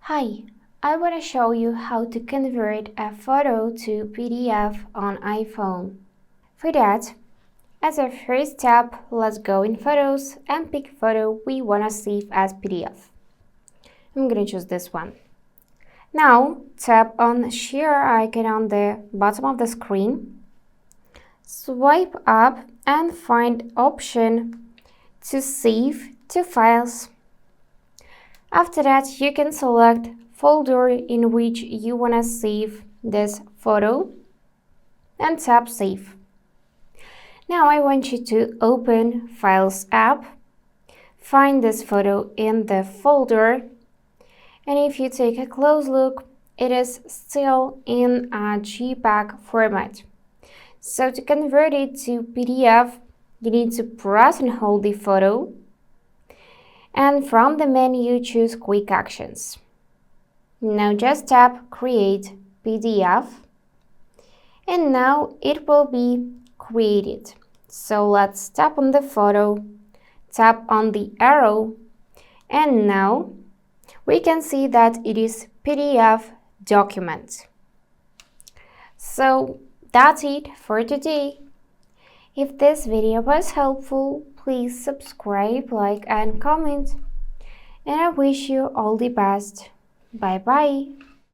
Hi, I want to show you how to convert a photo to PDF on iPhone. For that, as a first step, let's go in Photos and pick photo we want to save as PDF. I'm going to choose this one. Now, tap on Share icon on the bottom of the screen. Swipe up and find option to save to files. After that, you can select folder in which you want to save this photo and tap Save. Now I want you to open Files app, find this photo in the folder, and if you take a close look, it is still in a JPEG format. So to convert it to PDF, you need to press and hold the photo, and from the menu choose Quick Actions. Now just tap Create PDF, and now it will be created. So let's tap on the photo, tap on the arrow, and now we can see that it is PDF document. So that's it for today. If this video was helpful, please subscribe, like, and comment. And I wish you all the best. Bye bye.